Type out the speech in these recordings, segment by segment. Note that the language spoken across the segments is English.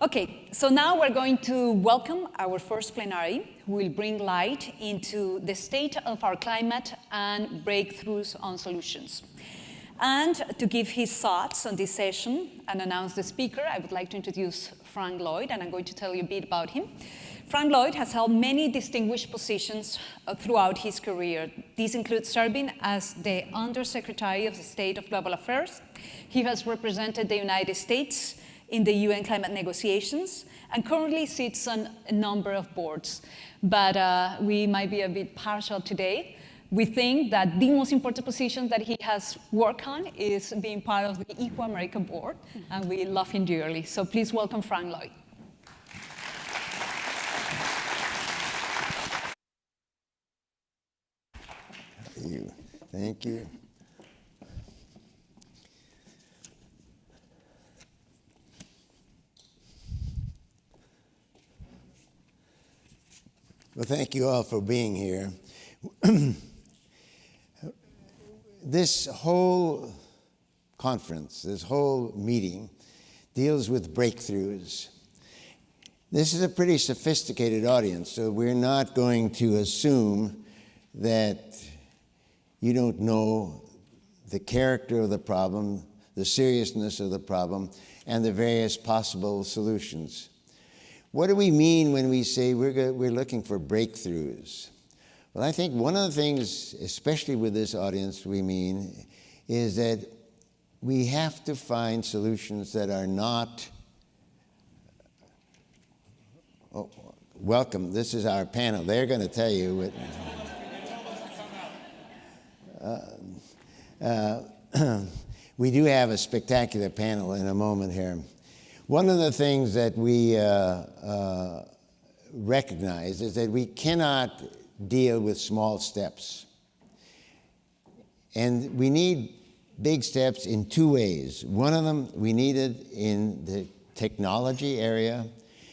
Okay, so now we're going to welcome our first plenary, who will bring light into the state of our climate and breakthroughs on solutions. And to give his thoughts on this session and announce the speaker, I would like to introduce Frank Lloyd, and I'm going to tell you a bit about him. Frank Lloyd has held many distinguished positions throughout his career. These include serving as the Undersecretary of the State of Global Affairs. He has represented the United States in the UN climate negotiations and currently sits on a number of boards. But we might be a bit partial today. We think that the most important position that he has worked on is being part of the EQUITABLY board, and we love him dearly. So please welcome Frank Lloyd. Thank you. Well, thank you all for being here. This whole conference, this whole meeting, deals with breakthroughs. This is a pretty sophisticated audience, so we're not going to assume that you don't know the character of the problem, the seriousness of the problem, and the various possible solutions. What do we mean when we say we're looking for breakthroughs? Well, I think one of the things, especially with this audience, we mean is that we have to find solutions that are not... Oh, welcome. This is our panel. They're going to tell you what... we do have a spectacular panel in a moment here. One of the things that we recognize is that we cannot deal with small steps. And we need big steps in two ways. One of them we needed in the technology area,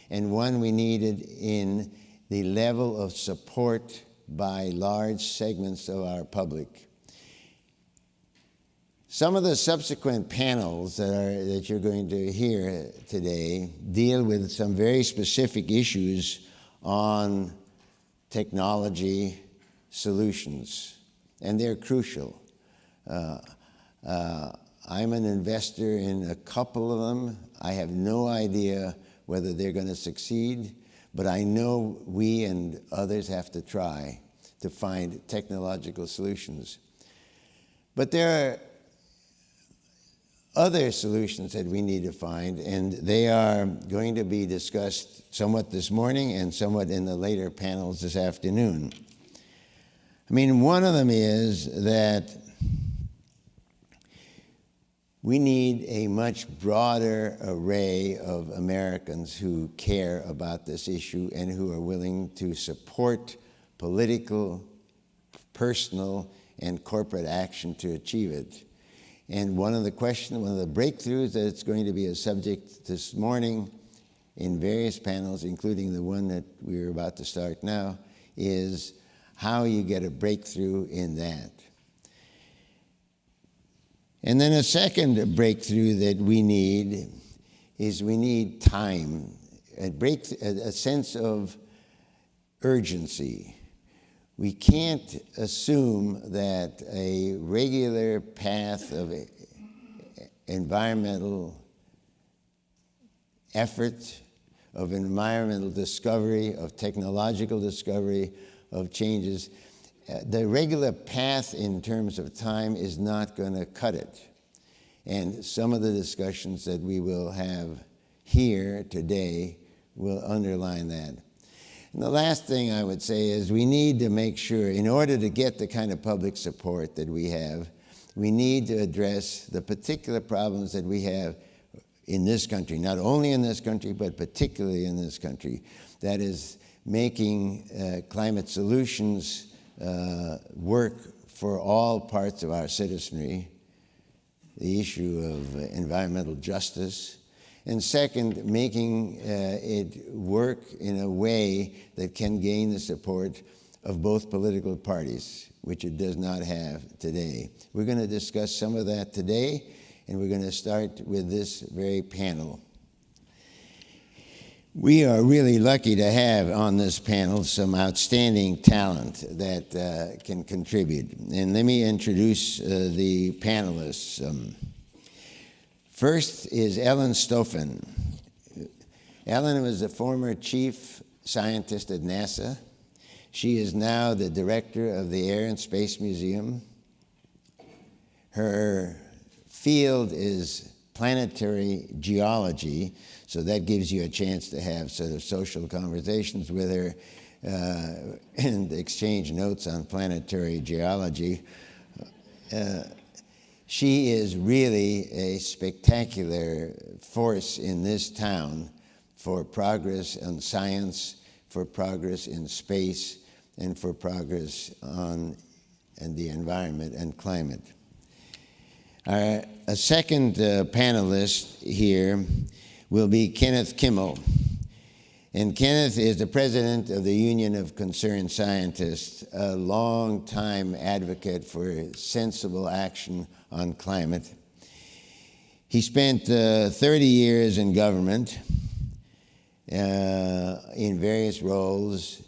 and one we needed in the level of support by large segments of our public. Some of the subsequent panels that you're going to hear today deal with some very specific issues on technology solutions, and they're crucial. I'm an investor in a couple of them. I have no idea whether they're going to succeed, but I know we and others have to try to find technological solutions. But there are other solutions that we need to find, and they are going to be discussed somewhat this morning and somewhat in the later panels this afternoon. I mean, one of them is that we need a much broader array of Americans who care about this issue and who are willing to support political, personal, and corporate action to achieve it. And one of the breakthroughs that's going to be a subject this morning in various panels, including the one that we're about to start now, is how you get a breakthrough in that. And then a second breakthrough that we need is we need time, a sense of urgency. We can't assume that a regular path of environmental effort, of environmental discovery, of technological discovery, of changes, the regular path in terms of time is not going to cut it. And some of the discussions that we will have here today will underline that. And the last thing I would say is we need to make sure, in order to get the kind of public support that we have, we need to address the particular problems that we have in this country, not only in this country, but particularly in this country. That is making climate solutions work for all parts of our citizenry, the issue of environmental justice, and second, making it work in a way that can gain the support of both political parties, which it does not have today. We're going to discuss some of that today, and we're going to start with this very panel. We are really lucky to have on this panel some outstanding talent that can contribute. And let me introduce the panelists. First is Ellen Stofan. Ellen was a former chief scientist at NASA. She is now the director of the Air and Space Museum. Her field is planetary geology, so that gives you a chance to have sort of social conversations with her and exchange notes on planetary geology. She is really a spectacular force in this town for progress in science, for progress in space, and for progress on the environment and climate. A second panelist here will be Kenneth Kimmell. And Kenneth is the president of the Union of Concerned Scientists, a long-time advocate for sensible action on climate. He spent 30 years in government in various roles,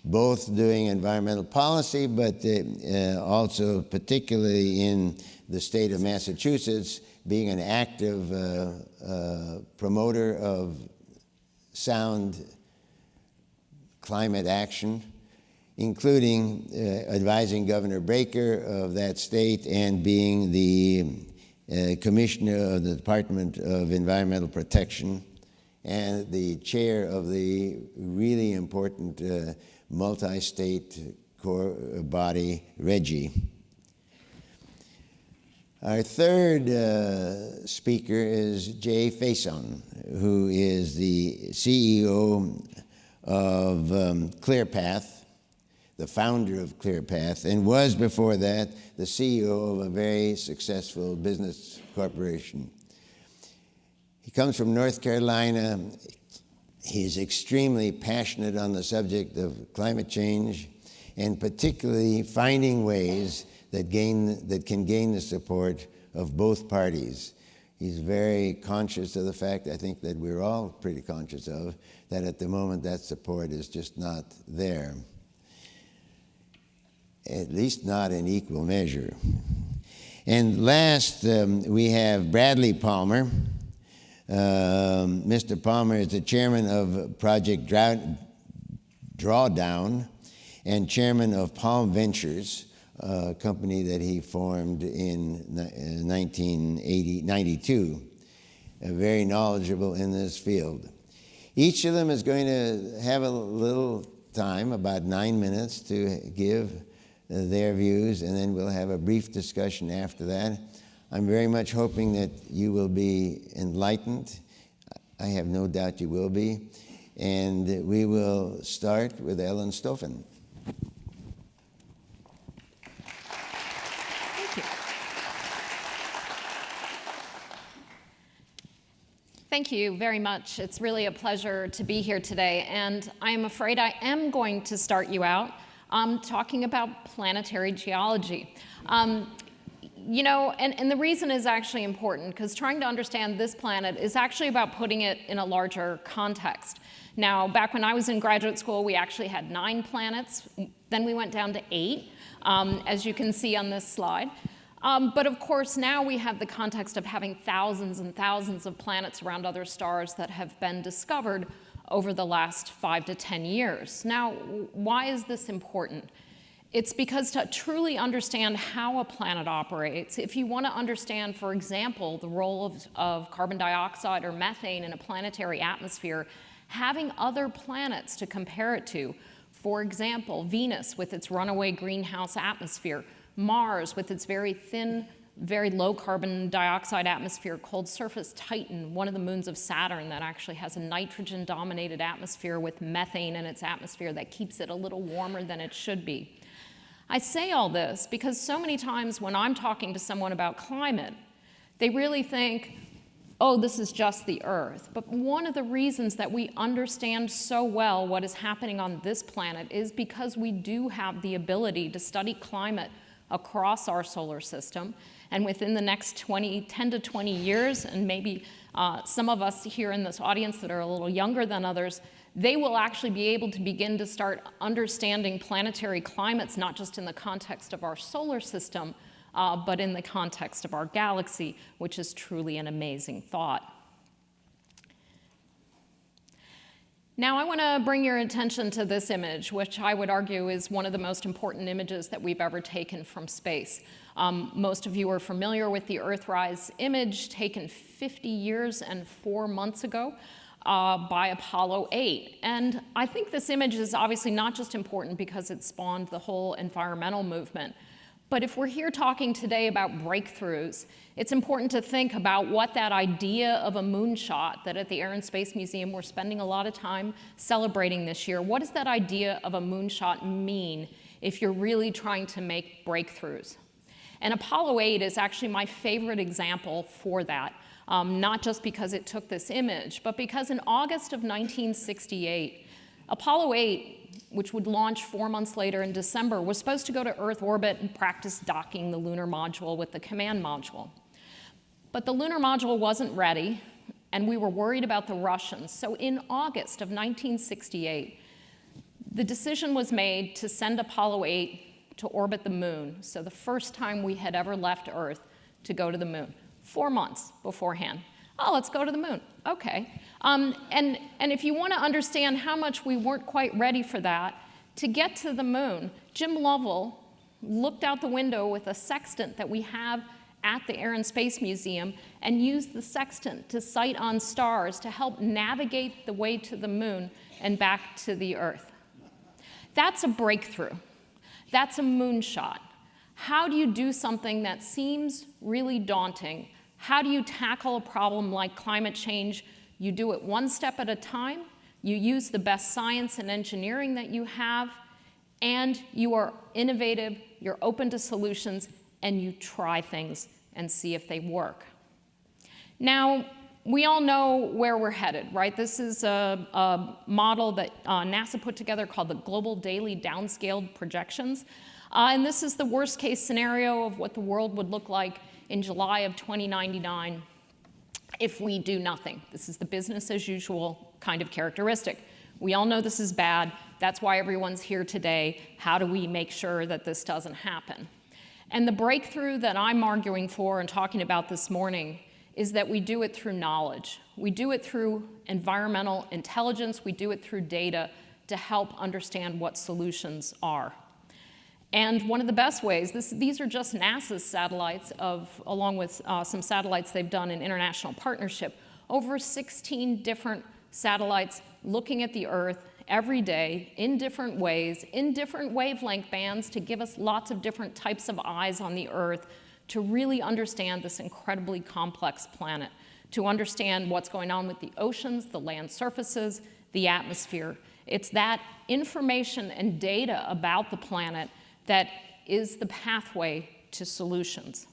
both doing environmental policy, but also particularly in the state of Massachusetts, being an active promoter of sound climate action, including advising Governor Baker of that state and being the commissioner of the Department of Environmental Protection and the chair of the really important multi-state core body, RGGI. Our third speaker is Jay Faison, who is the CEO of ClearPath, the founder of ClearPath, and was before that the CEO of a very successful business corporation. He comes from North Carolina. He's extremely passionate on the subject of climate change, and particularly finding ways that can gain the support of both parties. He's very conscious of the fact, I think that we're all pretty conscious of, that at the moment that support is just not there, at least not in equal measure. And last, we have Bradley Palmer. Mr. Palmer is the chairman of Project DRAWDOWN and chairman of Palm Ventures, a company that he formed in 1992, very knowledgeable in this field. Each of them is going to have a little time, about 9 minutes, to give their views, and then we'll have a brief discussion after that. I'm very much hoping that you will be enlightened. I have no doubt you will be. And we will start with Ellen Stofan. Thank you very much. It's really a pleasure to be here today, and I'm afraid I am going to start you out talking about planetary geology. You know, and the reason is actually important, because trying to understand this planet is actually about putting it in a larger context. Now, back when I was in graduate school, we actually had 9 planets. Then we went down to 8, as you can see on this slide. But of course, now we have the context of having thousands and thousands of planets around other stars that have been discovered over the last 5 to 10 years. Now, why is this important? It's because to truly understand how a planet operates, if you want to understand, for example, the role of carbon dioxide or methane in a planetary atmosphere, having other planets to compare it to, for example, Venus with its runaway greenhouse atmosphere, Mars with its very thin, very low carbon dioxide atmosphere, cold surface, Titan, one of the moons of Saturn that actually has a nitrogen-dominated atmosphere with methane in its atmosphere that keeps it a little warmer than it should be. I say all this because so many times when I'm talking to someone about climate, they really think, oh, this is just the Earth. But one of the reasons that we understand so well what is happening on this planet is because we do have the ability to study climate across our solar system. And within the next 10 to 20 years, and maybe some of us here in this audience that are a little younger than others, they will actually be able to begin to start understanding planetary climates, not just in the context of our solar system, but in the context of our galaxy, which is truly an amazing thought. Now I want to bring your attention to this image, which I would argue is one of the most important images that we've ever taken from space. Most of you are familiar with the Earthrise image taken 50 years and 4 months ago by Apollo 8. And I think this image is obviously not just important because it spawned the whole environmental movement, but if we're here talking today about breakthroughs, it's important to think about what that idea of a moonshot that at the Air and Space Museum we're spending a lot of time celebrating this year, what does that idea of a moonshot mean if you're really trying to make breakthroughs? And Apollo 8 is actually my favorite example for that, not just because it took this image, but because in August of 1968, Apollo 8, which would launch 4 months later in December, was supposed to go to Earth orbit and practice docking the lunar module with the command module. But the lunar module wasn't ready, and we were worried about the Russians. So in August of 1968, the decision was made to send Apollo 8 to orbit the moon. So the first time we had ever left Earth to go to the moon, 4 months beforehand. Oh, let's go to the moon. Okay. And if you want to understand how much we weren't quite ready for that, to get to the moon, Jim Lovell looked out the window with a sextant that we have at the Air and Space Museum and used the sextant to sight on stars to help navigate the way to the moon and back to the Earth. That's a breakthrough. That's a moonshot. How do you do something that seems really daunting? How do you tackle a problem like climate change? You do it one step at a time, you use the best science and engineering that you have, and you are innovative, you're open to solutions, and you try things and see if they work. Now, we all know where we're headed, right? This is a model that NASA put together called the Global Daily Downscaled Projections. And this is the worst case scenario of what the world would look like in July of 2099 if we do nothing. This is the business as usual kind of characteristic. We all know this is bad. That's why everyone's here today. How do we make sure that this doesn't happen? And the breakthrough that I'm arguing for and talking about this morning is that we do it through knowledge. We do it through environmental intelligence. We do it through data to help understand what solutions are. And one of the best ways, these are just NASA's satellites along with some satellites they've done in international partnership, over 16 different satellites looking at the Earth every day in different ways, in different wavelength bands to give us lots of different types of eyes on the Earth to really understand this incredibly complex planet, to understand what's going on with the oceans, the land surfaces, the atmosphere. It's that information and data about the planet that is the pathway to solutions.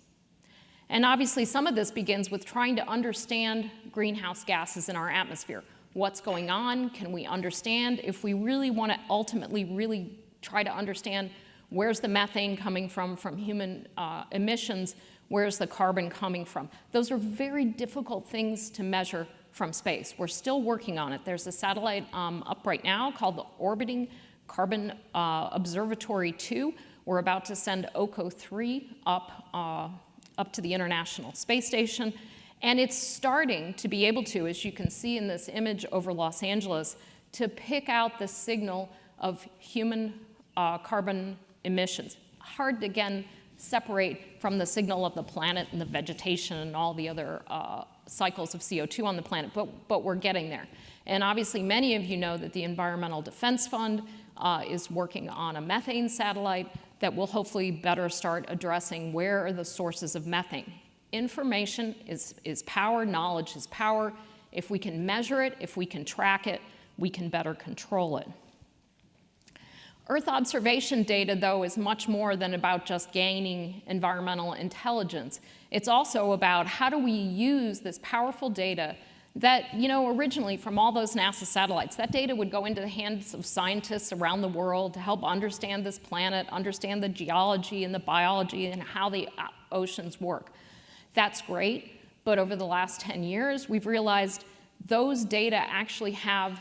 And obviously some of this begins with trying to understand greenhouse gases in our atmosphere. What's going on? Can we understand? If we really want to ultimately really try to understand where's the methane coming from human emissions, where's the carbon coming from? Those are very difficult things to measure from space. We're still working on it. There's a satellite up right now called the Orbiting Carbon Observatory 2. We're about to send OCO 3 up to the International Space Station. And it's starting to be able to, as you can see in this image over Los Angeles, to pick out the signal of human carbon emissions. Hard to, again, separate from the signal of the planet and the vegetation and all the other cycles of CO2 on the planet, but we're getting there. And obviously many of you know that the Environmental Defense Fund is working on a methane satellite that will hopefully better start addressing where are the sources of methane. Information is power, knowledge is power. If we can measure it, if we can track it, we can better control it. Earth observation data, though, is much more than about just gaining environmental intelligence. It's also about how do we use this powerful data that, you know, originally from all those NASA satellites, that data would go into the hands of scientists around the world to help understand this planet, understand the geology and the biology and how the oceans work. That's great, but over the last 10 years, we've realized those data actually have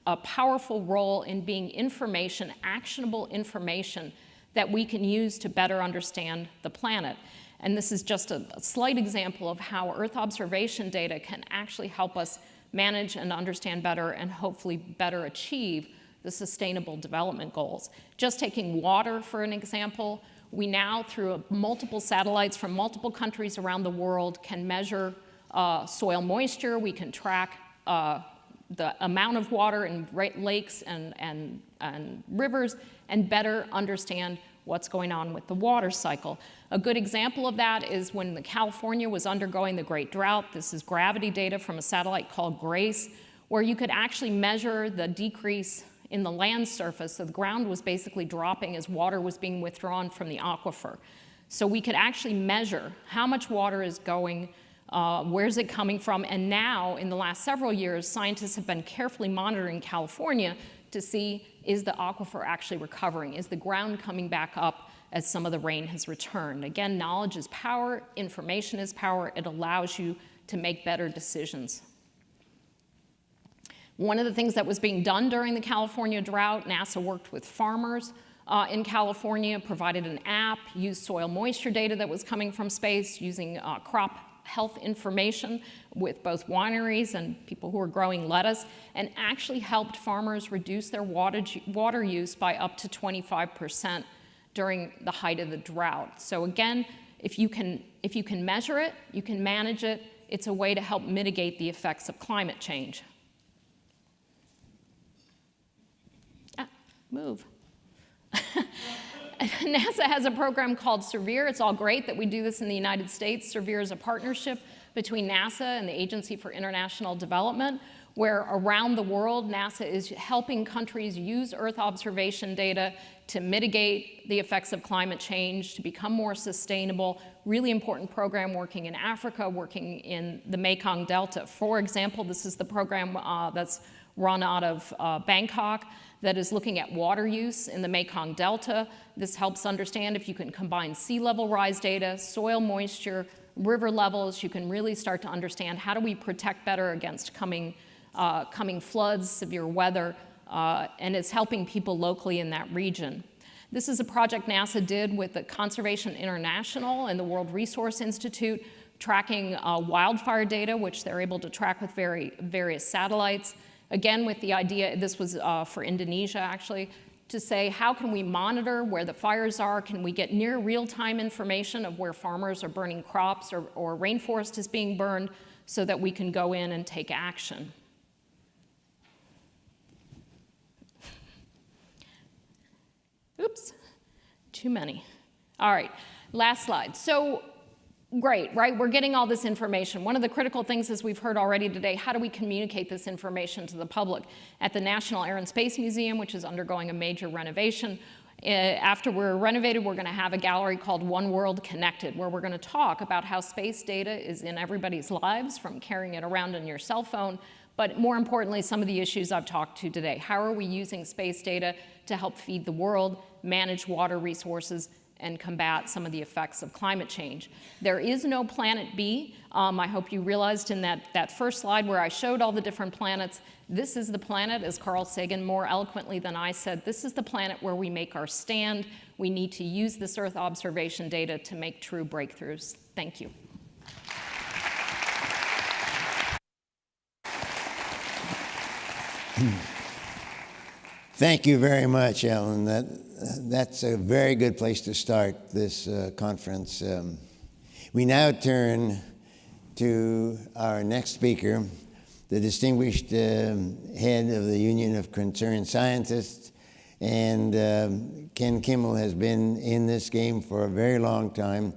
a powerful role in being information, actionable information that we can use to better understand the planet. And this is just a slight example of how Earth observation data can actually help us manage and understand better and hopefully better achieve the Sustainable Development Goals. Just taking water for an example, we now, through multiple satellites from multiple countries around the world, can measure soil moisture. We can track the amount of water in lakes and rivers and better understand what's going on with the water cycle. A good example of that is when California was undergoing the Great Drought. This is gravity data from a satellite called GRACE, where you could actually measure the decrease in the land surface. So the ground was basically dropping as water was being withdrawn from the aquifer. So we could actually measure how much water is going, where's it coming from, and now, in the last several years, scientists have been carefully monitoring California to see, is the aquifer actually recovering? Is the ground coming back up as some of the rain has returned? Again, knowledge is power, information is power. It allows you to make better decisions. One of the things that was being done during the California drought, NASA worked with farmers in California, provided an app, used soil moisture data that was coming from space, using crop health information with both wineries and people who are growing lettuce, and actually helped farmers reduce their water use by up to 25% during the height of the drought. So again, if you can measure it, you can manage it, it's a way to help mitigate the effects of climate change. Move. NASA has a program called SERVIR. It's all great that we do this in the United States. SERVIR is a partnership between NASA and the Agency for International Development, where around the world, NASA is helping countries use Earth observation data to mitigate the effects of climate change, to become more sustainable. Really important program working in Africa, working in the Mekong Delta. For example, this is the program that's run out of Bangkok that is looking at water use in the Mekong Delta. This helps understand if you can combine sea level rise data, soil moisture, river levels, you can really start to understand how do we protect better against coming floods, severe weather, and it's helping people locally in that region. This is a project NASA did with the Conservation International and the World Resource Institute, tracking wildfire data, which they're able to track with various satellites. Again, with the idea, this was for Indonesia actually, to say how can we monitor where the fires are? Can we get near real-time information of where farmers are burning crops or rainforest is being burned so that we can go in and take action? Oops, too many. All right, last slide. So, great, right? We're getting all this information. One of the critical things, as we've heard already today, how do we communicate this information to the public? At the National Air and Space Museum, which is undergoing a major renovation, after we're renovated, we're going to have a gallery called One World Connected, where we're going to talk about how space data is in everybody's lives, from carrying it around on your cell phone, but more importantly, some of the issues I've talked to today. How are we using space data to help feed the world, manage water resources, and combat some of the effects of climate change? There is no planet B. I hope you realized in that first slide where I showed all the different planets, this is the planet, as Carl Sagan more eloquently than I said, this is the planet where we make our stand. We need to use this Earth observation data to make true breakthroughs. Thank you. Thank you very much, Ellen. That's a very good place to start this conference. We now turn to our next speaker, the distinguished head of the Union of Concerned Scientists. And Ken Kimmell has been in this game for a very long time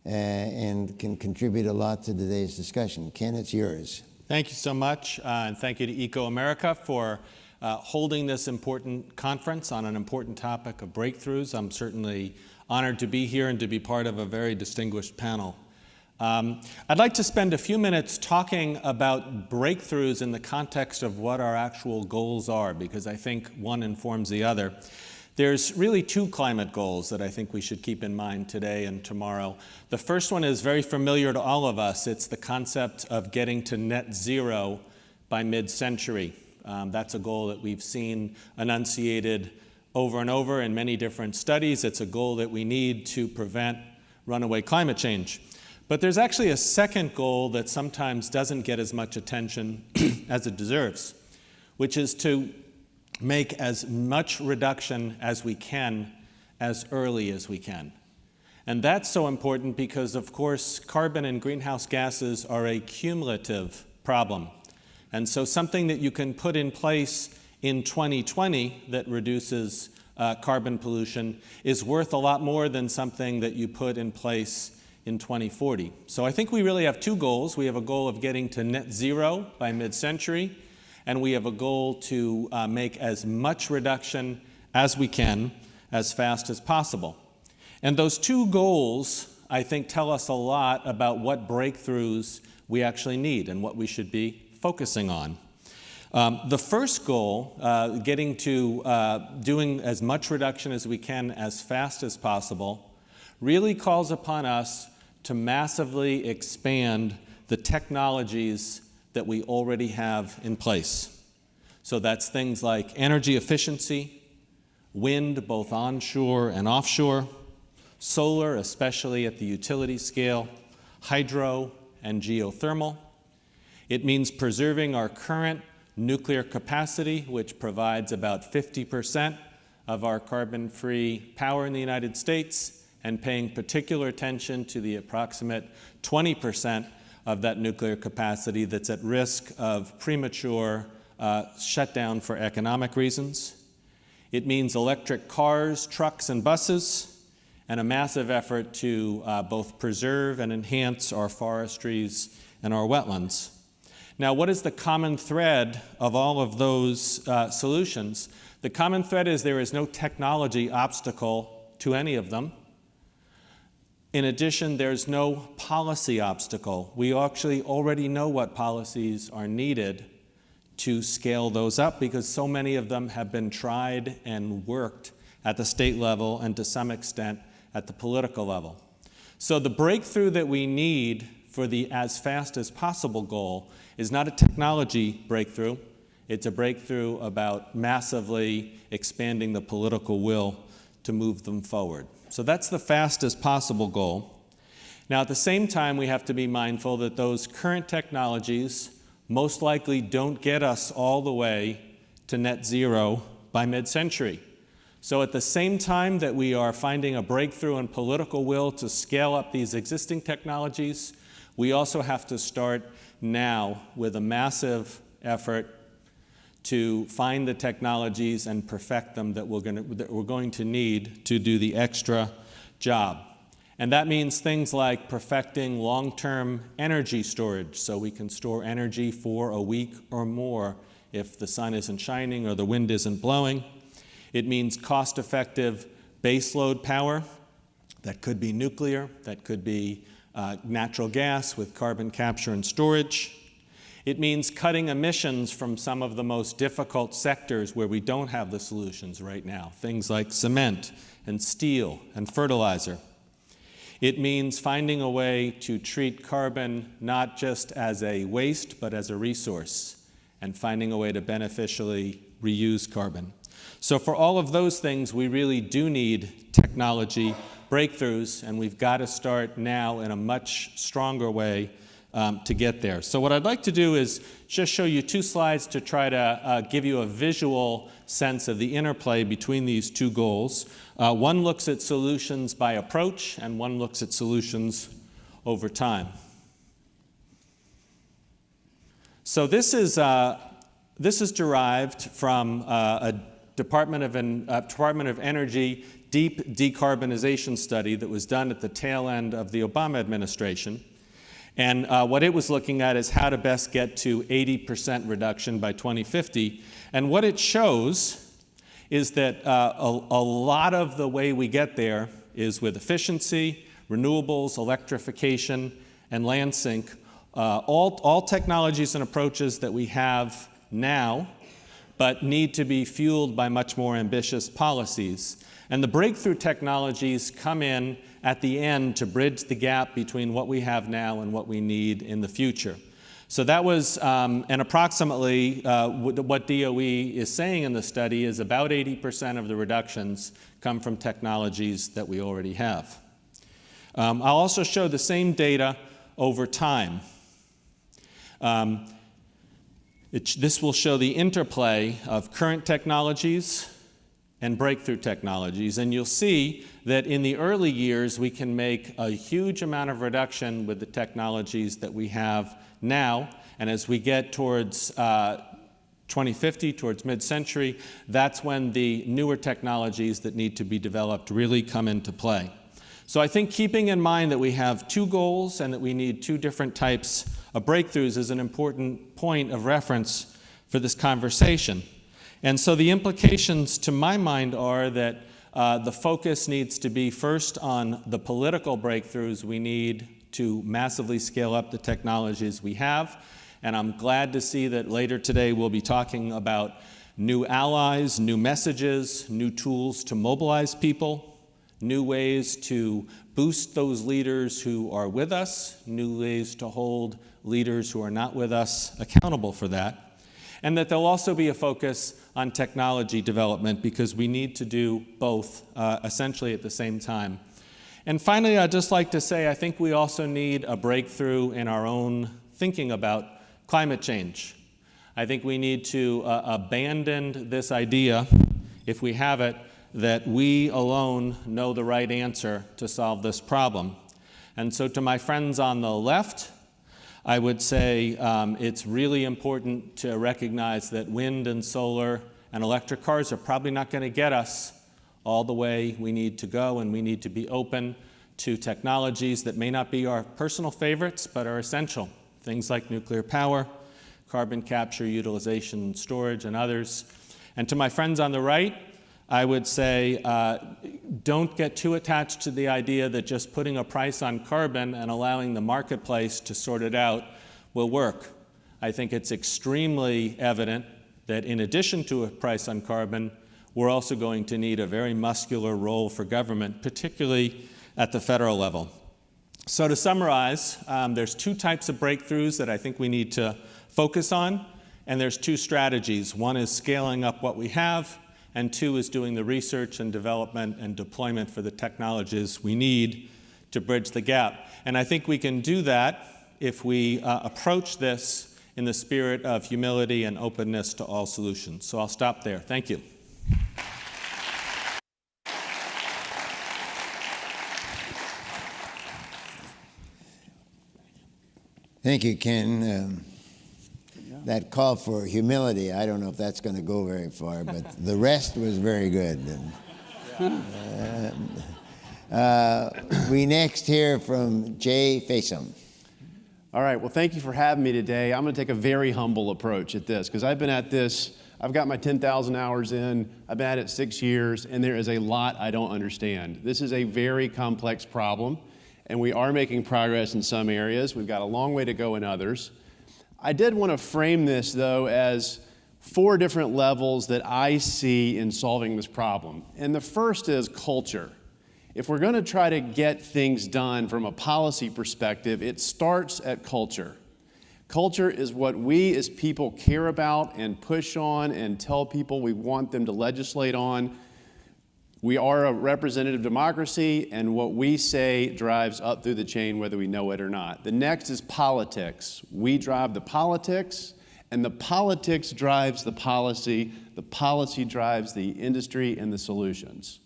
and can contribute a lot to today's discussion. Ken, it's yours. Thank you so much, and thank you to Eco America for holding this important conference on an important topic of breakthroughs. I'm certainly honored to be here and to be part of a very distinguished panel. I'd like to spend a few minutes talking about breakthroughs in the context of what our actual goals are, because I think one informs the other. There's really two climate goals that I think we should keep in mind today and tomorrow. The first one is very familiar to all of us. It's the concept of getting to net zero by mid-century. That's a goal that we've seen enunciated over and over in many different studies. It's a goal that we need to prevent runaway climate change. But there's actually a second goal that sometimes doesn't get as much attention as it deserves, which is to make as much reduction as we can as early as we can. And that's so important because, of course, carbon and greenhouse gases are a cumulative problem. And so something that you can put in place in 2020 that reduces carbon pollution is worth a lot more than something that you put in place in 2040. So I think we really have two goals. We have a goal of getting to net zero by mid-century, and we have a goal to make as much reduction as we can as fast as possible. And those two goals, I think, tell us a lot about what breakthroughs we actually need and what we should be focusing on. The first goal, getting to doing as much reduction as we can as fast as possible, really calls upon us to massively expand the technologies that we already have in place. So that's things like energy efficiency, wind both onshore and offshore, solar, especially at the utility scale, hydro and geothermal. It means preserving our current nuclear capacity, which provides about 50% of our carbon-free power in the United States, and paying particular attention to the approximate 20% of that nuclear capacity that's at risk of premature shutdown for economic reasons. It means electric cars, trucks, and buses, and a massive effort to both preserve and enhance our forestries and our wetlands. Now, what is the common thread of all of those solutions? The common thread is there is no technology obstacle to any of them. In addition, there's no policy obstacle. We actually already know what policies are needed to scale those up because so many of them have been tried and worked at the state level and to some extent at the political level. So the breakthrough that we need for the as fast as possible goal is not a technology breakthrough. It's a breakthrough about massively expanding the political will to move them forward. So that's the fastest possible goal. Now, at the same time, we have to be mindful that those current technologies most likely don't get us all the way to net zero by mid-century. So at the same time that we are finding a breakthrough in political will to scale up these existing technologies, we also have to start now with a massive effort to find the technologies and perfect them that we're going to need to do the extra job. And that means things like perfecting long-term energy storage, so we can store energy for a week or more if the sun isn't shining or the wind isn't blowing. It means cost-effective baseload power. That could be nuclear, that could be natural gas with carbon capture and storage. It means cutting emissions from some of the most difficult sectors where we don't have the solutions right now, things like cement and steel and fertilizer. It means finding a way to treat carbon not just as a waste, but as a resource, and finding a way to beneficially reuse carbon. So for all of those things, we really do need technology breakthroughs, and we've got to start now in a much stronger way to get there. So what I'd like to do is just show you two slides to try to give you a visual sense of the interplay between these two goals. One looks at solutions by approach, and one looks at solutions over time. So this is derived from a Department of Energy deep decarbonization study that was done at the tail end of the Obama administration. And what it was looking at is how to best get to 80% reduction by 2050. And what it shows is that a lot of the way we get there is with efficiency, renewables, electrification, and land sink, all technologies and approaches that we have now, but need to be fueled by much more ambitious policies. And the breakthrough technologies come in at the end to bridge the gap between what we have now and what we need in the future. So that was, and approximately what DOE is saying in the study is about 80% of the reductions come from technologies that we already have. I'll also show the same data over time. This will show the interplay of current technologies and breakthrough technologies. And you'll see that in the early years, we can make a huge amount of reduction with the technologies that we have now. And as we get towards 2050, towards mid-century, that's when the newer technologies that need to be developed really come into play. So I think keeping in mind that we have two goals and that we need two different types of breakthroughs is an important point of reference for this conversation. And so the implications to my mind are that the focus needs to be first on the political breakthroughs we need to massively scale up the technologies we have. And I'm glad to see that later today we'll be talking about new allies, new messages, new tools to mobilize people, new ways to boost those leaders who are with us, new ways to hold leaders who are not with us accountable for that. And that there'll also be a focus on technology development because we need to do both essentially at the same time. And finally, I'd just like to say I think we also need a breakthrough in our own thinking about climate change. I think we need to abandon this idea, if we have it, that we alone know the right answer to solve this problem. And so to my friends on the left, I would say it's really important to recognize that wind and solar and electric cars are probably not going to get us all the way we need to go, and we need to be open to technologies that may not be our personal favorites, but are essential. Things like nuclear power, carbon capture, utilization, storage, and others. And to my friends on the right, I would say don't get too attached to the idea that just putting a price on carbon and allowing the marketplace to sort it out will work. I think it's extremely evident that in addition to a price on carbon, we're also going to need a very muscular role for government, particularly at the federal level. So to summarize, there's two types of breakthroughs that I think we need to focus on, and there's two strategies. One is scaling up what we have, and two is doing the research and development and deployment for the technologies we need to bridge the gap. And I think we can do that if we approach this in the spirit of humility and openness to all solutions. So I'll stop there. Thank you. Thank you, Ken. That call for humility, I don't know if that's going to go very far, but the rest was very good. We next hear from Jay Faison. All right, well, thank you for having me today. I'm going to take a very humble approach at this because I've been at this, I've got my 10,000 hours in, I've been at it 6 years, and there is a lot I don't understand. This is a very complex problem, and we are making progress in some areas. We've got a long way to go in others. I did want to frame this, though, as 4 different levels that I see in solving this problem. And the first is culture. If we're going to try to get things done from a policy perspective, it starts at culture. Culture is what we as people care about and push on and tell people we want them to legislate on. We are a representative democracy, and what we say drives up through the chain whether we know it or not. The next is politics. We drive the politics, and the politics drives the policy drives the industry and the solutions.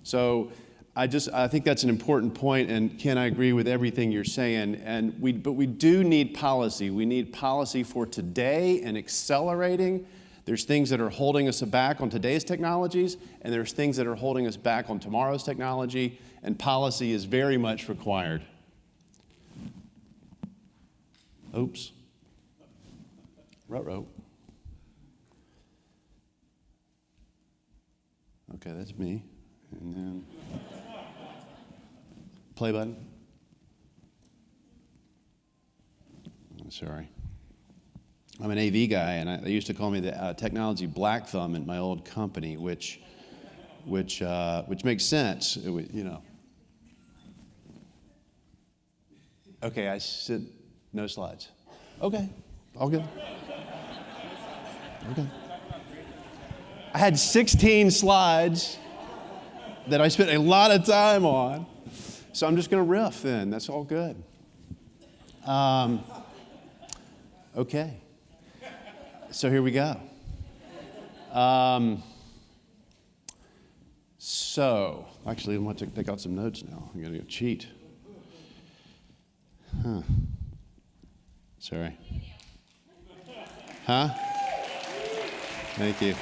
So I think that's an important point, and Ken, I agree with everything you're saying, but we do need policy. We need policy for today and accelerating. There's things that are holding us back on today's technologies, and there's things that are holding us back on tomorrow's technology, and policy is very much required. Oops. Ruh-roh. Okay, that's me. And then play button. Sorry. I'm an AV guy, and they used to call me the technology black thumb at my old company, which makes sense, you know. Okay, I said no slides. Okay, all good. Okay. I had 16 slides that I spent a lot of time on, so I'm just going to riff then. That's all good. Okay. So here we go. Actually, I'm going to take out some notes now. I'm going to go cheat. Huh. Sorry. Huh? Thank you.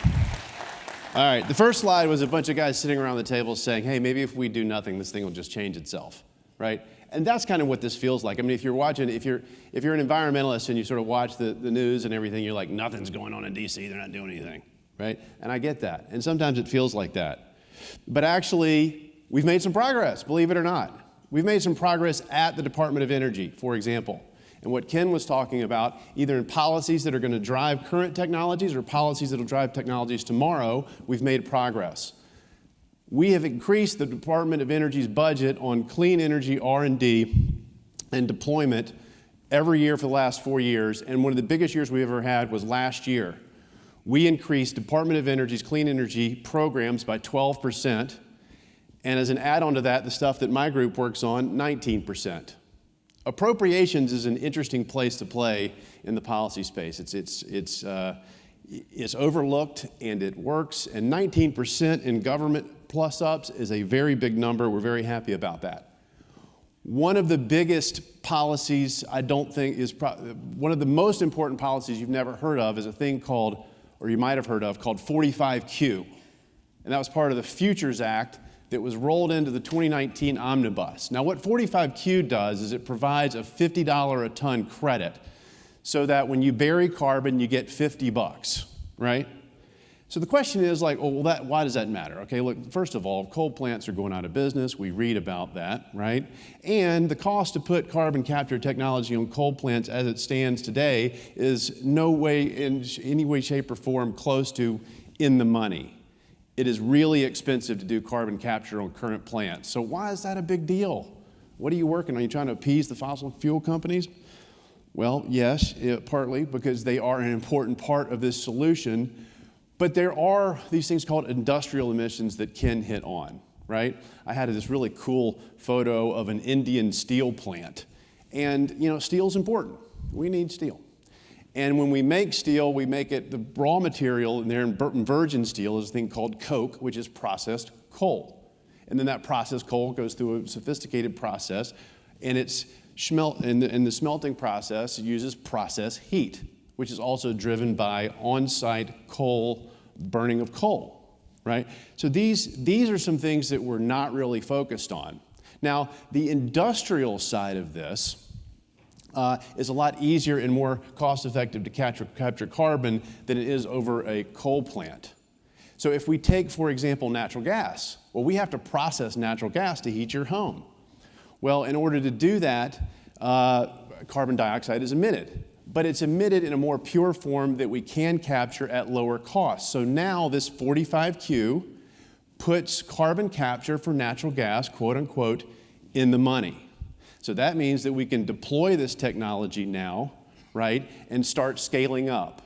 All right, the first slide was a bunch of guys sitting around the table saying, hey, maybe if we do nothing, this thing will just change itself, right? And that's kind of what this feels like. I mean, if you're an environmentalist and you sort of watch the news and everything, you're like, nothing's going on in DC, they're not doing anything, right? And I get that. And sometimes it feels like that. But actually, we've made some progress, believe it or not. We've made some progress at the Department of Energy, for example. And what Ken was talking about, either in policies that are going to drive current technologies or policies that will drive technologies tomorrow, we've made progress. We have increased the Department of Energy's budget on clean energy R&D and deployment every year for the last 4 years, and one of the biggest years we ever had was last year. We increased Department of Energy's clean energy programs by 12%, and as an add-on to that, the stuff that my group works on, 19%. Appropriations is an interesting place to play in the policy space. It's overlooked and it works, and 19% in government plus-ups is a very big number. We're very happy about that. One of the biggest policies I don't think is, one of the most important policies you've never heard of is a thing called, or you might have heard of, called 45Q. And that was part of the Futures Act that was rolled into the 2019 omnibus. Now what 45Q does is it provides a $50 a ton credit so that when you bury carbon, you get $50, right? So the question is like, oh, well, why does that matter? Okay, look, first of all, coal plants are going out of business. We read about that, right? And the cost to put carbon capture technology on coal plants as it stands today is no way, in any way, shape, or form close to in the money. It is really expensive to do carbon capture on current plants. So why is that a big deal? What are you working on? Are you trying to appease the fossil fuel companies? Well, yes, partly because they are an important part of this solution, but there are these things called industrial emissions that Ken hit on, right? I had this really cool photo of an Indian steel plant, and you know, steel's important. We need steel. And when we make steel, we make it, the raw material in there in virgin steel is a thing called coke, which is processed coal. And then that processed coal goes through a sophisticated process, and it's in the smelting process, it uses process heat, which is also driven by on-site coal, burning of coal, right? So these are some things that we're not really focused on. Now, the industrial side of this is a lot easier and more cost-effective to capture carbon than it is over a coal plant. So if we take, for example, natural gas, well, we have to process natural gas to heat your home. Well, in order to do that, carbon dioxide is emitted, but it's emitted in a more pure form that we can capture at lower cost. So now this 45Q puts carbon capture for natural gas, quote unquote, in the money. So that means that we can deploy this technology now, right, and start scaling up.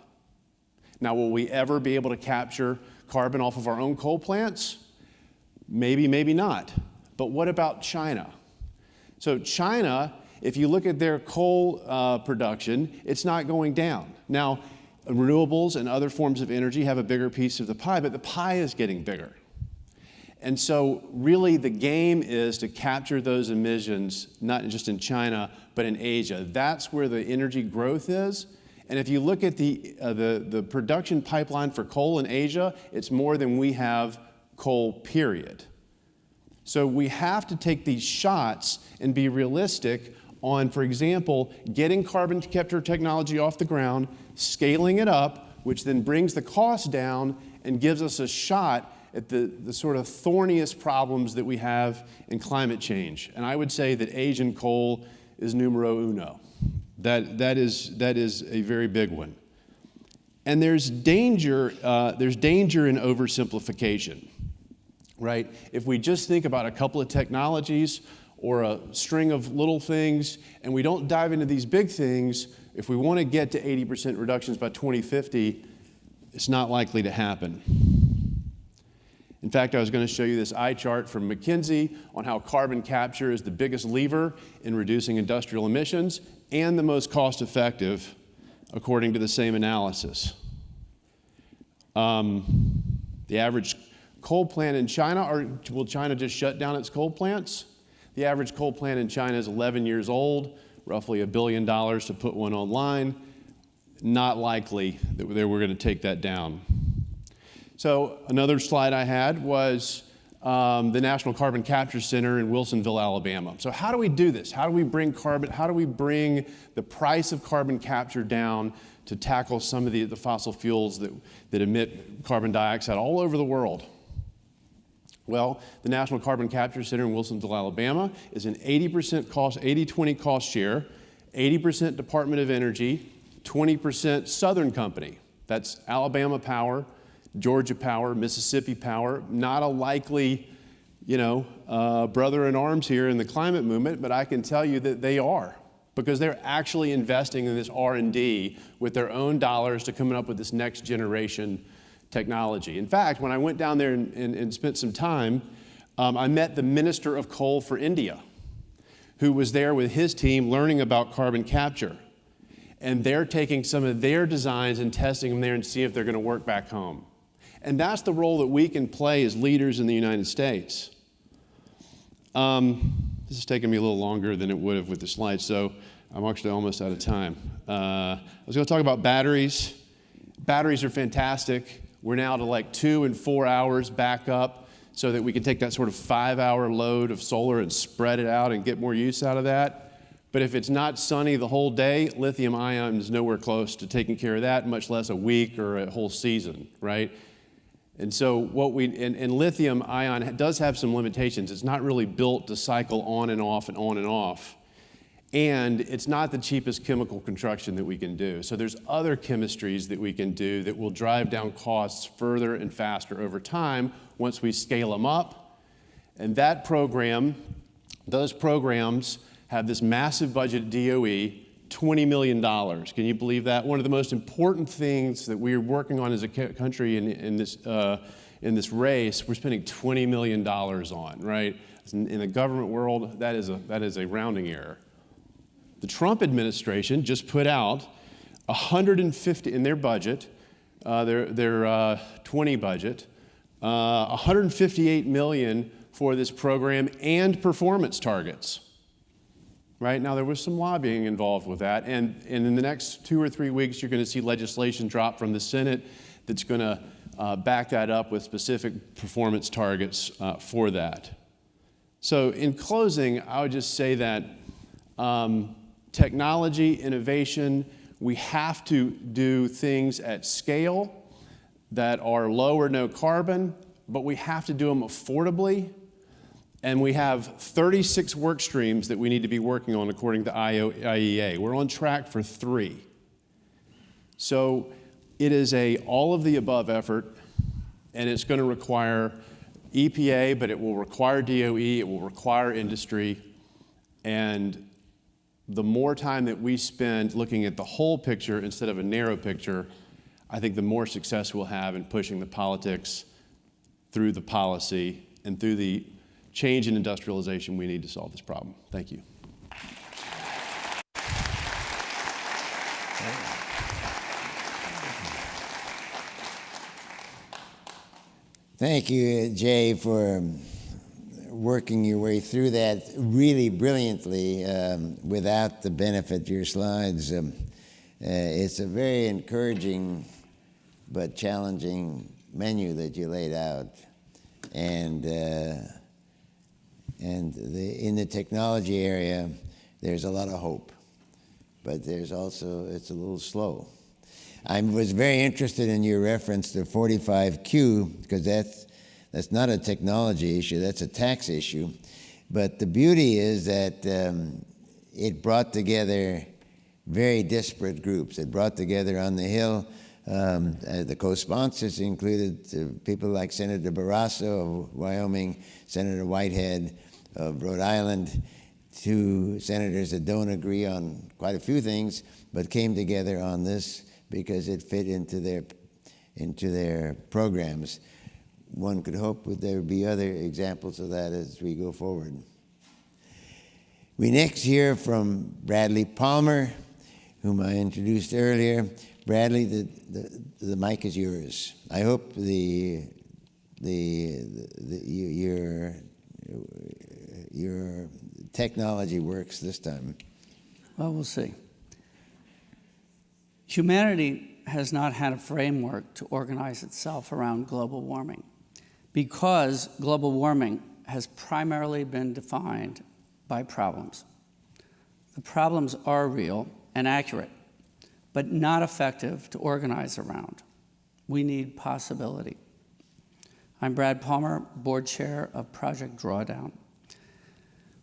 Now, will we ever be able to capture carbon off of our own coal plants? Maybe, maybe not. But what about China? So China, if you look at their coal production, it's not going down. Now, renewables and other forms of energy have a bigger piece of the pie, but the pie is getting bigger. And so really the game is to capture those emissions, not just in China, but in Asia. That's where the energy growth is. And if you look at the production pipeline for coal in Asia, it's more than we have coal, period. So we have to take these shots and be realistic on, for example, getting carbon capture technology off the ground, scaling it up, which then brings the cost down and gives us a shot at the sort of thorniest problems that we have in climate change. And I would say that Asian coal is numero uno. That is a very big one. And there's danger in oversimplification, right? If we just think about a couple of technologies or a string of little things, and we don't dive into these big things, if we want to get to 80% reductions by 2050, it's not likely to happen. In fact, I was going to show you this eye chart from McKinsey on how carbon capture is the biggest lever in reducing industrial emissions and the most cost-effective, according to the same analysis. The average coal plant in China, will China just shut down its coal plants? The average coal plant in China is 11 years old, roughly $1 billion to put one online. Not likely that we're going to take that down. So another slide I had was the National Carbon Capture Center in Wilsonville, Alabama. So how do we do this? How do we bring the price of carbon capture down to tackle some of the fossil fuels that emit carbon dioxide all over the world? Well, the National Carbon Capture Center in Wilsonville, Alabama is an 80% cost, 80-20 cost share, 80% Department of Energy, 20% Southern Company. That's Alabama Power, Georgia Power, Mississippi Power. Not a likely, brother in arms here in the climate movement, but I can tell you that they are, because they're actually investing in this R&D with their own dollars to coming up with this next generation technology. In fact, when I went down there and spent some time, I met the Minister of Coal for India, who was there with his team learning about carbon capture. And they're taking some of their designs and testing them there and see if they're going to work back home. And that's the role that we can play as leaders in the United States. This is taking me a little longer than it would have with the slides, so I'm actually almost out of time. I was going to talk about batteries. Batteries are fantastic. We're now to like 2 and 4 hours back up so that we can take that sort of 5-hour load of solar and spread it out and get more use out of that. But if it's not sunny the whole day, lithium ion is nowhere close to taking care of that, much less a week or a whole season, right? And so and lithium ion does have some limitations. It's not really built to cycle on and off and on and off. And it's not the cheapest chemical construction that we can do. So there's other chemistries that we can do that will drive down costs further and faster over time once we scale them up. And those programs have this massive budget at DOE, $20 million. Can you believe that? One of the most important things that we're working on as a country in this race, we're spending $20 million on, right? In the government world, that is a rounding error. The Trump administration just put out 150 in their budget, their 20 budget, 158 million for this program and performance targets. Right now, there was some lobbying involved with that, and in the next 2 or 3 weeks, you're going to see legislation drop from the Senate that's going to back that up with specific performance targets for that. So, in closing, I would just say that technology, innovation, we have to do things at scale that are low or no carbon, but we have to do them affordably. And we have 36 work streams that we need to be working on according to IEA. We're on track for 3. So it is a all of the above effort, and it's going to require EPA, but it will require DOE, it will require industry, and the more time that we spend looking at the whole picture instead of a narrow picture, I think the more success we'll have in pushing the politics through the policy and through the change in industrialization we need to solve this problem. Thank you. Thank you, Jay, for working your way through that really brilliantly without the benefit of your slides. It's a very encouraging but challenging menu that you laid out. And in the technology area, there's a lot of hope, but there's also, it's a little slow. I was very interested in your reference to 45Q, because that's not a technology issue, that's a tax issue. But the beauty is that it brought together very disparate groups. It brought together on the Hill. The co-sponsors included people like Senator Barrasso of Wyoming, Senator Whitehead of Rhode Island, two senators that don't agree on quite a few things, but came together on this because it fit into their programs. One could hope that there would be other examples of that as we go forward. We next hear from Bradley Palmer, whom I introduced earlier. Bradley, the mic is yours. I hope your technology works this time. Well, we'll see. Humanity has not had a framework to organize itself around global warming because global warming has primarily been defined by problems. The problems are real and accurate, but not effective to organize around. We need possibility. I'm Brad Palmer, board chair of Project DRAWDOWN,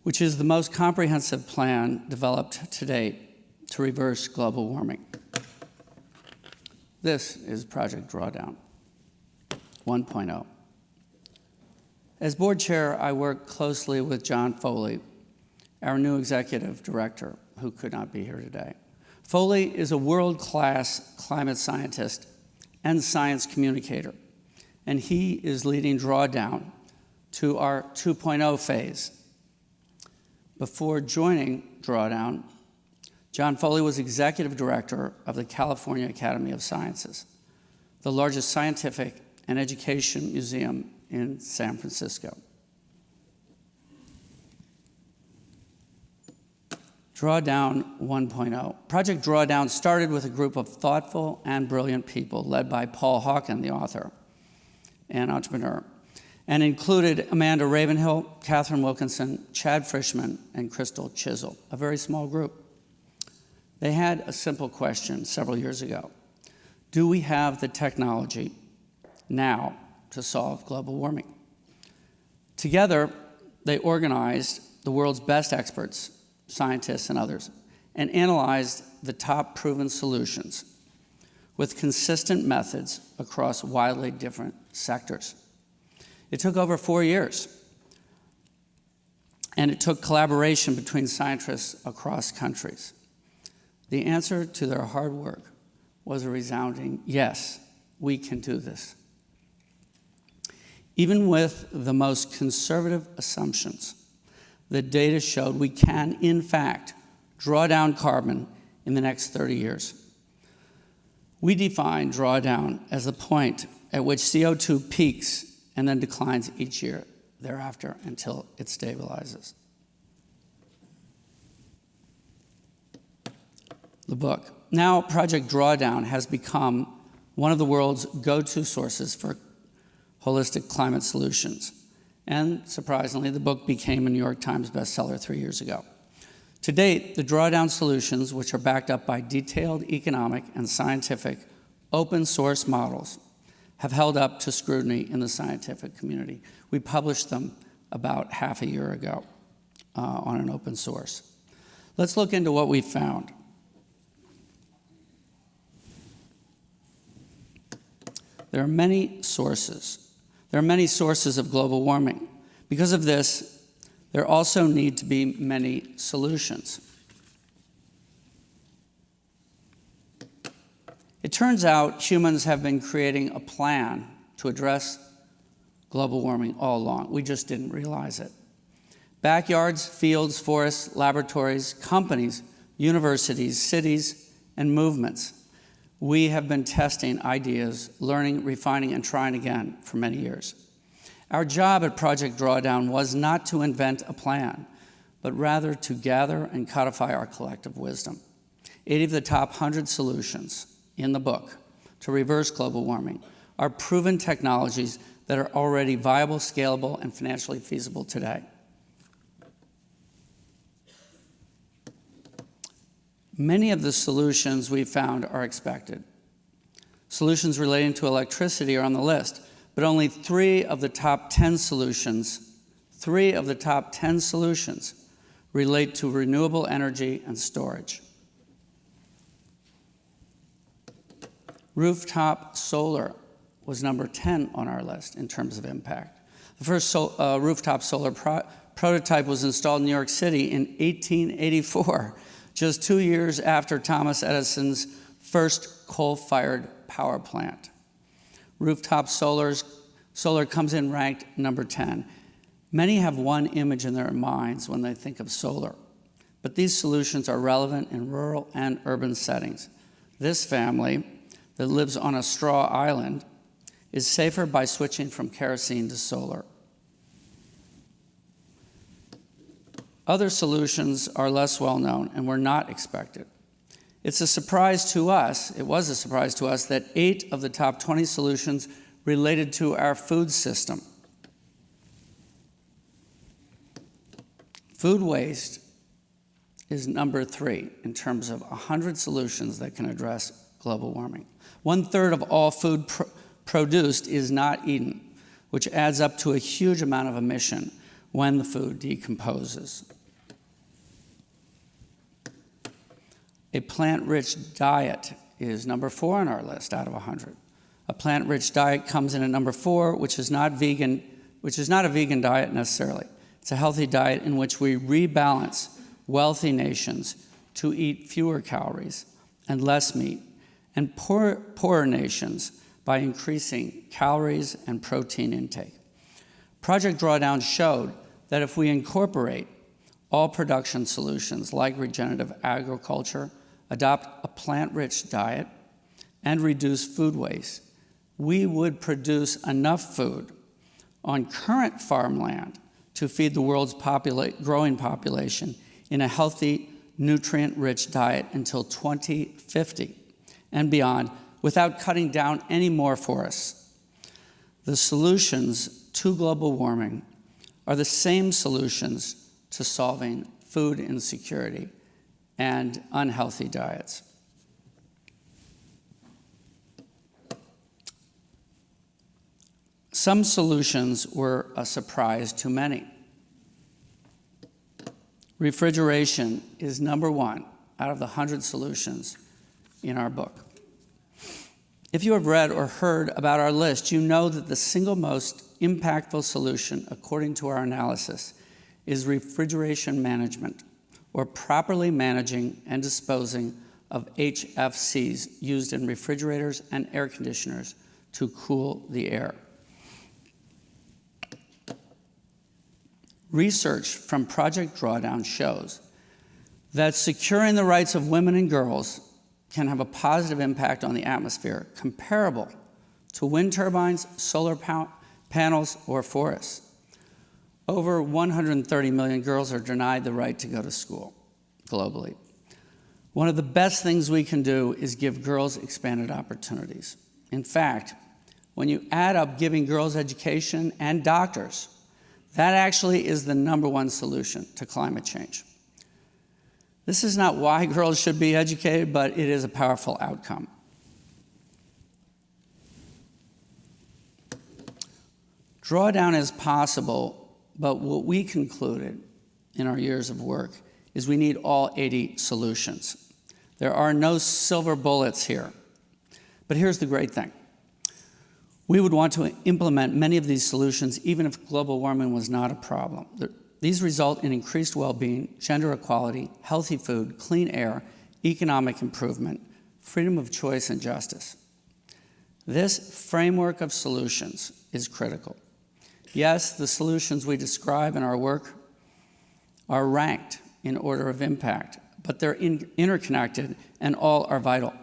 which is the most comprehensive plan developed to date to reverse global warming. This is Project DRAWDOWN 1.0. As board chair, I work closely with John Foley, our new executive director, who could not be here today. Foley is a world-class climate scientist and science communicator, and he is leading DRAWDOWN to our 2.0 phase. Before joining DRAWDOWN, John Foley was executive director of the California Academy of Sciences, the largest scientific and education museum in San Francisco. DRAWDOWN 1.0. Project DRAWDOWN started with a group of thoughtful and brilliant people led by Paul Hawken, the author and entrepreneur, and included Amanda Ravenhill, Catherine Wilkinson, Chad Frischman, and Crystal Chisel, a very small group. They had a simple question several years ago. Do we have the technology now to solve global warming? Together, they organized the world's best experts, scientists and others, and analyzed the top proven solutions with consistent methods across wildly different sectors. It took over 4 years, and it took collaboration between scientists across countries. The answer to their hard work was a resounding yes, we can do this. Even with the most conservative assumptions, the data showed we can, in fact, draw down carbon in the next 30 years. We define drawdown as the point at which CO2 peaks and then declines each year thereafter until it stabilizes. The book. Now, Project DRAWDOWN has become one of the world's go-to sources for holistic climate solutions. And surprisingly, the book became a New York Times bestseller 3 years ago. To date, the drawdown solutions, which are backed up by detailed economic and scientific open source models, have held up to scrutiny in the scientific community. We published them about half a year ago on an open source. Let's look into what we found. There are many sources. There are many sources of global warming. Because of this, there also need to be many solutions. It turns out humans have been creating a plan to address global warming all along. We just didn't realize it. Backyards, fields, forests, laboratories, companies, universities, cities, and movements. We have been testing ideas, learning, refining, and trying again for many years. Our job at Project DRAWDOWN was not to invent a plan, but rather to gather and codify our collective wisdom. 80 of the top 100 solutions in the book to reverse global warming are proven technologies that are already viable, scalable, and financially feasible today. Many of the solutions we found are expected. Solutions relating to electricity are on the list, but only 3 of the top 10 solutions relate to renewable energy and storage. Rooftop solar was number 10 on our list in terms of impact. The first rooftop solar prototype was installed in New York City in 1884, just 2 years after Thomas Edison's first coal-fired power plant. Rooftop solar comes in ranked number 10. Many have one image in their minds when they think of solar, but these solutions are relevant in rural and urban settings. This family that lives on a straw island is safer by switching from kerosene to solar. Other solutions are less well known and were not expected. It's a surprise to us, it was a surprise to us, that 8 of the top 20 solutions related to our food system. Food waste is number 3 in terms of 100 solutions that can address global warming. 1/3 of all food produced is not eaten, which adds up to a huge amount of emission when the food decomposes. A plant-rich diet is number 4 on our list out of 100. A plant-rich diet comes in at number 4, which is not a vegan diet necessarily. It's a healthy diet in which we rebalance wealthy nations to eat fewer calories and less meat, and poorer nations by increasing calories and protein intake. Project Drawdown showed that if we incorporate all production solutions like regenerative agriculture, adopt a plant-rich diet, and reduce food waste, we would produce enough food on current farmland to feed the world's growing population in a healthy, nutrient-rich diet until 2050 and beyond, without cutting down any more forests. The solutions to global warming are the same solutions to solving food insecurity and unhealthy diets. Some solutions were a surprise to many. Refrigeration is number 1 out of the 100 solutions in our book. If you have read or heard about our list, you know that the single most impactful solution, according to our analysis, is refrigeration management, or properly managing and disposing of HFCs used in refrigerators and air conditioners to cool the air. Research from Project Drawdown shows that securing the rights of women and girls can have a positive impact on the atmosphere comparable to wind turbines, solar panels, or forests. Over 130 million girls are denied the right to go to school globally. One of the best things we can do is give girls expanded opportunities. In fact, when you add up giving girls education and doctors, that actually is the number 1 solution to climate change. This is not why girls should be educated, but it is a powerful outcome. Drawdown is possible, but what we concluded in our years of work is we need all 80 solutions. There are no silver bullets here. But here's the great thing. We would want to implement many of these solutions even if global warming was not a problem. These result in increased well-being, gender equality, healthy food, clean air, economic improvement, freedom of choice, and justice. This framework of solutions is critical. Yes, the solutions we describe in our work are ranked in order of impact, but they're interconnected and all are vital.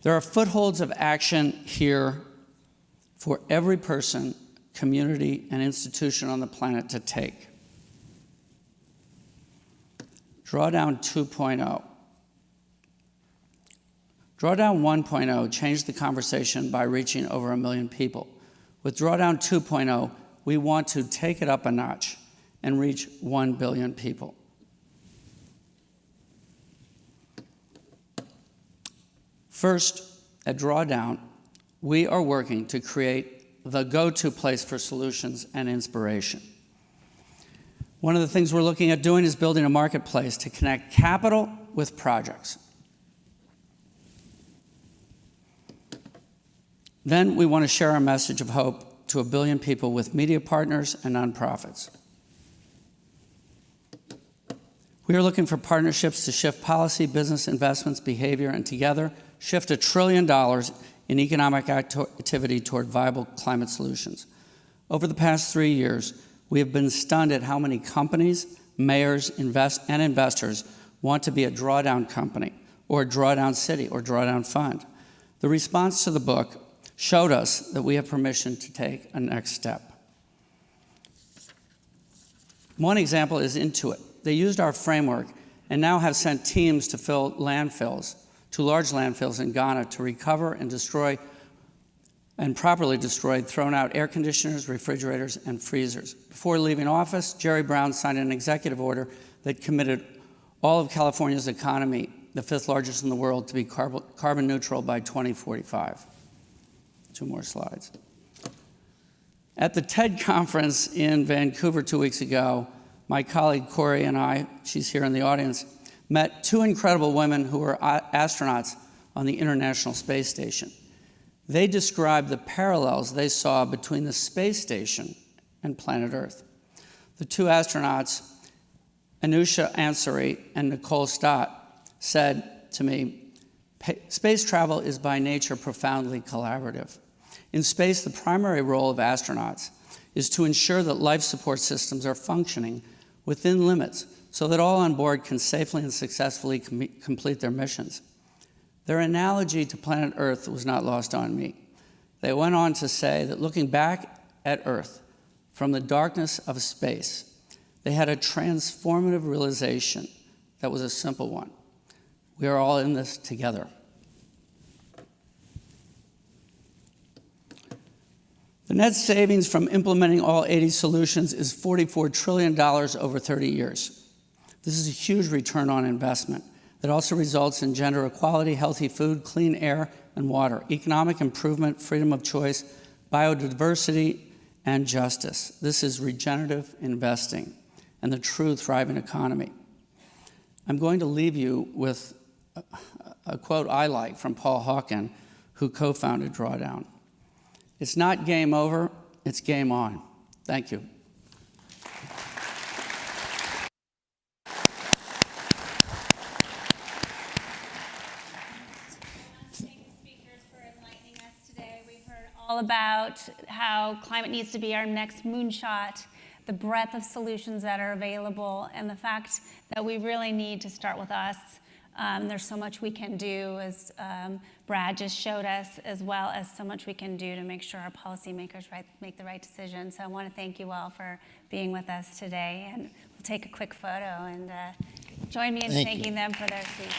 There are footholds of action here for every person, community, and institution on the planet to take. Drawdown 2.0. Drawdown 1.0 changed the conversation by reaching over 1 million people. With Drawdown 2.0, we want to take it up a notch and reach 1 billion people. First, at Drawdown, we are working to create the go-to place for solutions and inspiration. One of the things we're looking at doing is building a marketplace to connect capital with projects. Then we want to share our message of hope to 1 billion people with media partners and nonprofits. We are looking for partnerships to shift policy, business, investments, behavior, and together shift $1 trillion in economic activity toward viable climate solutions. Over the past 3 years, we have been stunned at how many companies, mayors, and investors want to be a drawdown company, or a drawdown city, or drawdown fund. The response to the book showed us that we have permission to take a next step. One example is Intuit. They used our framework and now have sent teams to fill landfills, to large landfills in Ghana, to recover and destroy and properly destroyed thrown out air conditioners, refrigerators, and freezers. Before leaving office, Jerry Brown signed an executive order that committed all of California's economy, the 5th largest in the world, to be carbon neutral by 2045. 2 more slides. At the TED conference in Vancouver 2 weeks ago, my colleague Corey and I, she's here in the audience, met 2 incredible women who were astronauts on the International Space Station. They described the parallels they saw between the space station and planet Earth. The 2 astronauts, Anusha Ansari and Nicole Stott, said to me, space travel is by nature profoundly collaborative. In space, the primary role of astronauts is to ensure that life support systems are functioning within limits so that all on board can safely and successfully complete their missions. Their analogy to planet Earth was not lost on me. They went on to say that looking back at Earth from the darkness of space, they had a transformative realization that was a simple one. We are all in this together. The net savings from implementing all 80 solutions is $44 trillion over 30 years. This is a huge return on investment that also results in gender equality, healthy food, clean air and water, economic improvement, freedom of choice, biodiversity, and justice. This is regenerative investing and the true thriving economy. I'm going to leave you with a quote I like from Paul Hawken, who co-founded DRAWDOWN. It's not game over, it's game on. Thank you. All about how climate needs to be our next moonshot, the breadth of solutions that are available, and the fact that we really need to start with us. There's so much we can do, as Brad just showed us, as well as so much we can do to make sure our policymakers make the right decisions. So I want to thank you all for being with us today, and we'll take a quick photo and join me in thanking them for their seats.